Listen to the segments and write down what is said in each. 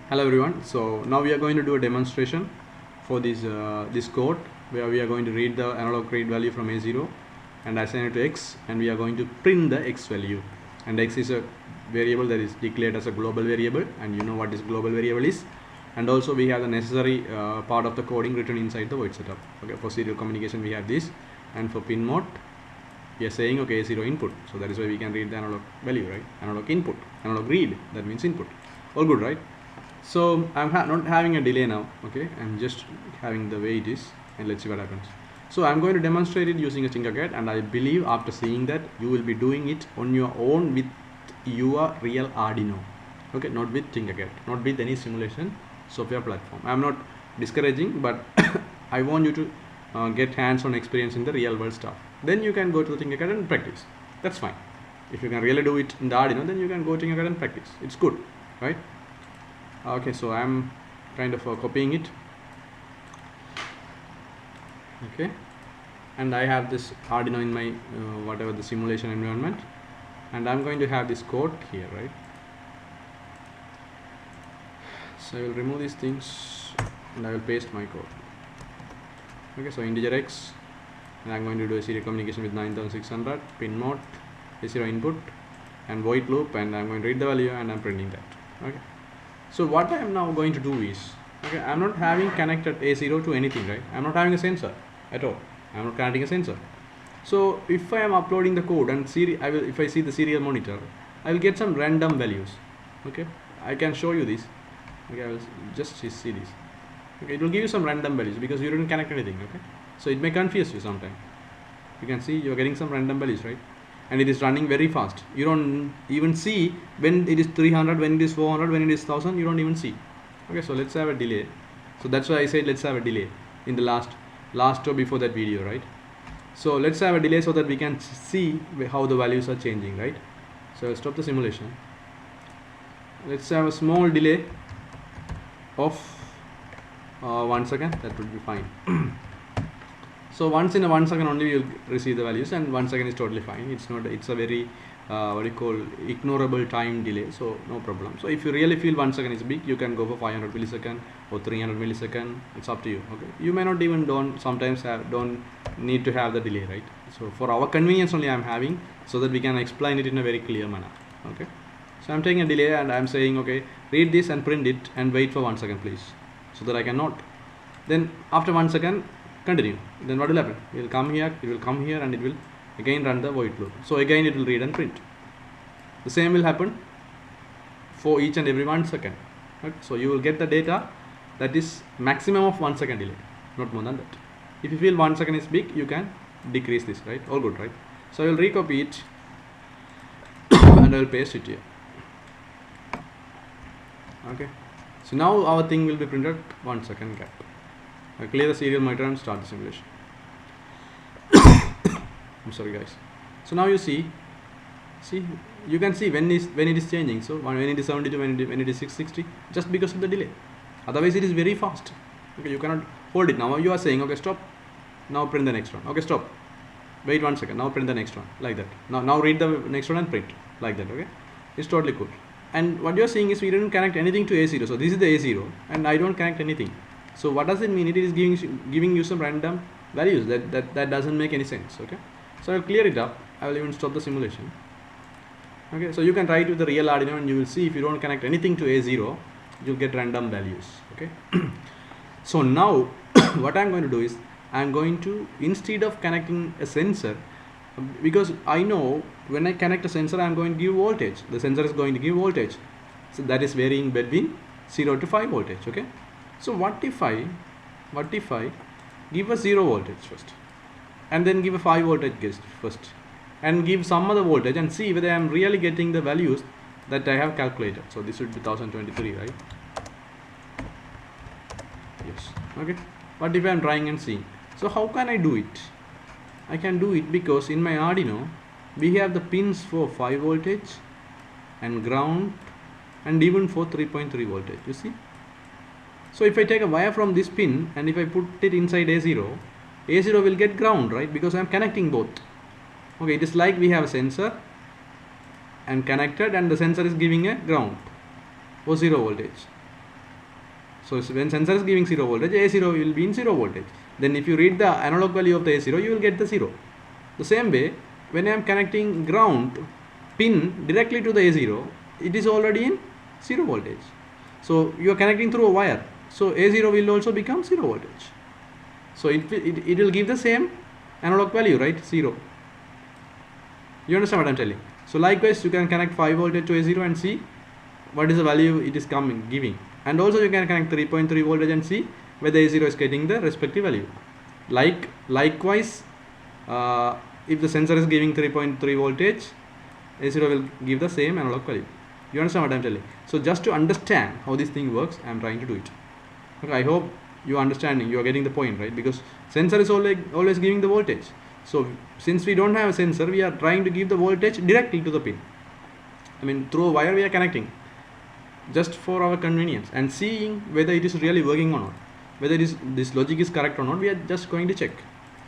Hello everyone. So now we are going to do a demonstration for this code where we are going to read the analog read value from A0 and assign it to X, and we are going to print the X value. And X is a variable that is declared as a global variable, and you know what this global variable is. And also we have the necessary part of the coding written inside the void setup. Okay, for serial communication we have this, and for pin mode we are saying okay A0 input, so that is why we can read the analog value, right? Analog input, analog read, that means input. All good, right? So I'm not having a delay now. Okay, I'm just having the way it is, and let's see what happens. So I'm going to demonstrate it using a Tinkercad, and I believe after seeing that you will be doing it on your own with your real Arduino. Okay, not with Tinkercad, not with any simulation software platform. I'm not discouraging, but I want you to get hands-on experience in the real world stuff. Then you can go to the Tinkercad and practice. That's fine. If you can really do it in the Arduino, then you can go to Tinkercad and practice. It's good, right? Okay, so I'm kind of copying it. Okay, and I have this Arduino in my whatever the simulation environment, and I'm going to have this code here, right? So I will remove these things and I will paste my code. Okay, so integer X, and I'm going to do a serial communication with 9600 pin mode A0 input and void loop, and I'm going to read the value and I'm printing that. Okay, so what I am now going to do is, okay, I'm not having connected A0 to anything, right? I'm not having a sensor at all. I'm not connecting a sensor. So if I am uploading the code and if I see the serial monitor, I will get some random values. Okay, I can show you this. Okay, I will just see this. Okay, it will give you some random values because you didn't connect anything. Okay, so it may confuse you sometimes. You can see you are getting some random values, right? And it is running very fast. You don't even see when it is 300, when it is 400, when it is 1000. You don't even see. Okay, so let's have a delay. So that's why I said let's have a delay in the last or before that video, right? So let's have a delay so that we can see how the values are changing, right? So I'll stop the simulation. Let's have a small delay of 1 second. That would be fine. So once in a 1 second only you'll receive the values, and 1 second is totally fine. It's a very what you call ignorable time delay, so no problem. So if you really feel 1 second is big, you can go for 500 millisecond or 300 millisecond. It's up to you. Okay, you may not even don't need to have the delay, right? So for our convenience only I'm having, so that we can explain it in a very clear manner. Okay, so I'm taking a delay and I'm saying okay, read this and print it and wait for 1 second please, so that I can note. Then after 1 second continue. Then what will happen? It will come here, and it will again run the void loop. So again it will read and print. The same will happen for each and every 1 second. Right? So you will get the data that is maximum of 1 second delay, not more than that. If you feel 1 second is big, you can decrease this, right? All good, right? So I will recopy it and I will paste it here. Okay. So now our thing will be printed 1 second gap. I clear the serial monitor and start the simulation. I'm sorry guys. So now you see you can see when it is changing. So when it is 72, when it is 660, just because of the delay. Otherwise it is very fast. Okay, you cannot hold it. Now you are saying okay, stop, now print the next one. Okay, stop, wait 1 second, now print the next one, like that. Now read the next one and print, like that. Okay, it's totally cool. And what you are seeing is we didn't connect anything to A0. So this is the A0 and I don't connect anything. So what does it mean? It is giving you some random values that doesn't make any sense. Okay, so I'll clear it up. I will even stop the simulation. Okay, so you can try it with the real Arduino and you will see if you don't connect anything to A0, you'll get random values. Okay, so now what I'm going to do is I'm going to, instead of connecting a sensor, because I know when I connect a sensor I'm going to give voltage. The sensor is going to give voltage, so that is varying between 0 to 5 voltage. Okay, so what if I give a 0 voltage first, and then give a 5 voltage first, and give some other voltage and see whether I am really getting the values that I have calculated. So this would be 1023, right? Yes. Okay, what if I am trying and seeing? So how can I do it? I can do it because in my Arduino we have the pins for 5 voltage and ground, and even for 3.3 voltage. You see, so if I take a wire from this pin and if I put it inside A0 will get ground, right? Because I am connecting both. Okay, it is like we have a sensor and connected, and the sensor is giving a ground or 0 voltage. So when sensor is giving 0 voltage, A0 will be in 0 voltage. Then if you read the analog value of the A0, you will get the 0. The same way, when I am connecting ground pin directly to the A0, it is already in 0 voltage. So you are connecting through a wire. So A0 will also become 0 voltage. So it will give the same analog value, right? 0. You understand what I am telling? So likewise, you can connect 5 voltage to A0 and see what is the value it is giving. And also you can connect 3.3 voltage and see whether A0 is getting the respective value. Likewise, if the sensor is giving 3.3 voltage, A0 will give the same analog value. You understand what I am telling? So just to understand how this thing works, I am trying to do it. Okay, I hope you are understanding, you are getting the point, right? Because sensor is always giving the voltage. So since we don't have a sensor, we are trying to give the voltage directly to the pin. I mean, through a wire we are connecting, just for our convenience, and seeing whether it is really working or not, whether this logic is correct or not. We are just going to check.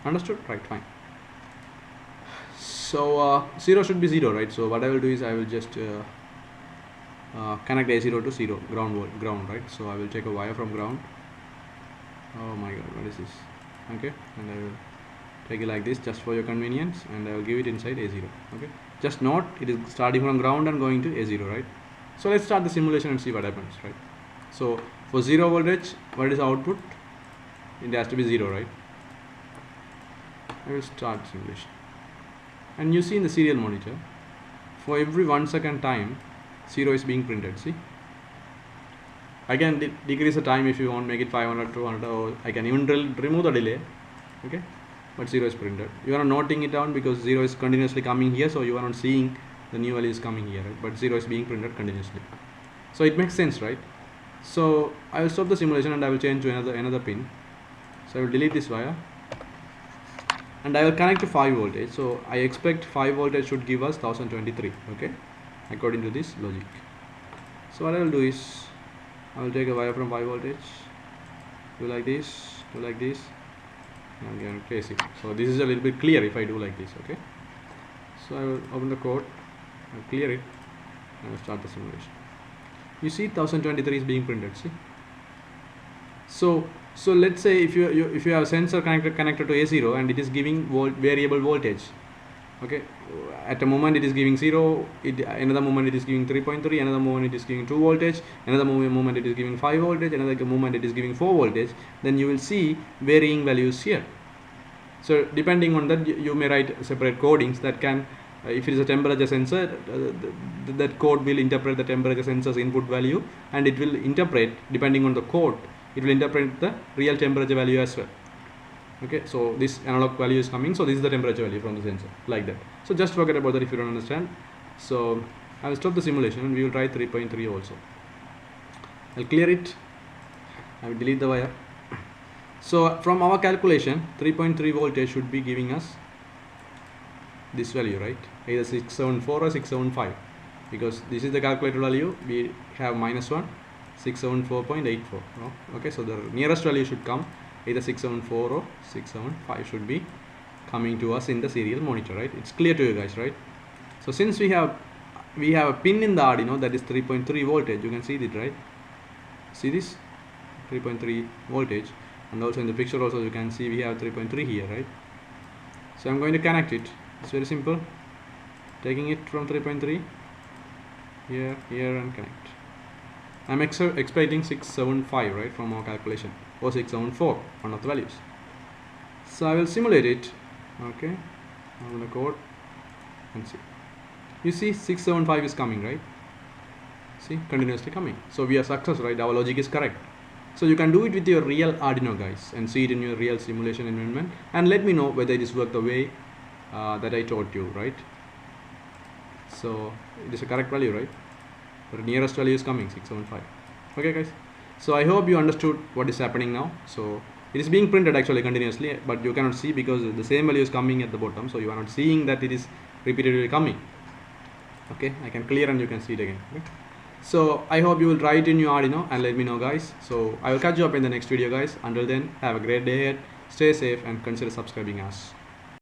Understood? Right, fine. So 0 should be 0, right? So what I will do is I will just connect A0 to 0, ground, right? So I will take a wire from ground. Oh my god, what is this? Okay, and I will take it like this just for your convenience, and I will give it inside A0. Okay, just note it is starting from ground and going to A0, right? So let's start the simulation and see what happens, right? So for 0 voltage, what is the output? It has to be 0, right? I will start simulation, and you see in the serial monitor, for every 1 second time, 0 is being printed. See, I can decrease the time if you want, make it 500, 200, or I can even remove the delay. Okay, but 0 is printed. You are not noting it down because 0 is continuously coming here, so you are not seeing the new value is coming here, right? But 0 is being printed continuously. So it makes sense, right? So I will stop the simulation and I will change to another pin. So I will delete this wire and I will connect to 5 voltage. So I expect 5 voltage should give us 1023, okay, according to this logic. So what I will do is I will take a wire from 5 voltage, do like this, and I'm going to place it. So this is a little bit clear if I do like this, okay. So I will open the code, I'll clear it, and I will start the simulation. You see 1023 is being printed, see. So let's say if you have a sensor connected to A0 and it is giving variable voltage, okay, at a moment it is giving 0, another moment it is giving 3.3, another moment it is giving 2 voltage, another moment it is giving 5 voltage, another moment it is giving 4 voltage, then you will see varying values here. So depending on that, you may write separate codings that can, if it is a temperature sensor, that code will interpret the temperature sensor's input value, and it will interpret, depending on the code, it will interpret the real temperature value as well. Okay, so this analog value is coming, so this is the temperature value from the sensor, like that. So just forget about that if you don't understand. So I will stop the simulation and we will try 3.3 also. I'll clear it, I will delete the wire. So from our calculation, 3.3 voltage should be giving us this value, right? Either 674 or 675, because this is the calculated value. We have -1, 674.84. Okay, so the nearest value should come either 674 or 675 should be coming to us in the serial monitor, right? It's clear to you guys, right? So since we have a pin in the Arduino that is 3.3 voltage, you can see it, right? See this 3.3 voltage, and also in the picture also you can see we have 3.3 here, right? So I'm going to connect it. It's very simple, taking it from 3.3 here and connect. I'm expecting 675, right, from our calculation, or 674, one of the values. So I will simulate it. Okay, I'm going to code and see. You see 675 is coming, right? See, continuously coming. So we are success, right? Our logic is correct. So you can do it with your real Arduino, guys, and see it in your real simulation environment, and let me know whether it is worked the way that I taught you, right? So it is a correct value, right? The nearest value is coming 675. Okay, guys, so I hope you understood what is happening now. So it is being printed actually continuously, but you cannot see because the same value is coming at the bottom, so you are not seeing that it is repeatedly coming. Okay, I can clear and you can see it again. Okay? So I hope you will try it in your Arduino and let me know, guys. So I will catch you up in the next video, guys. Until then, have a great day ahead, stay safe, and consider subscribing us.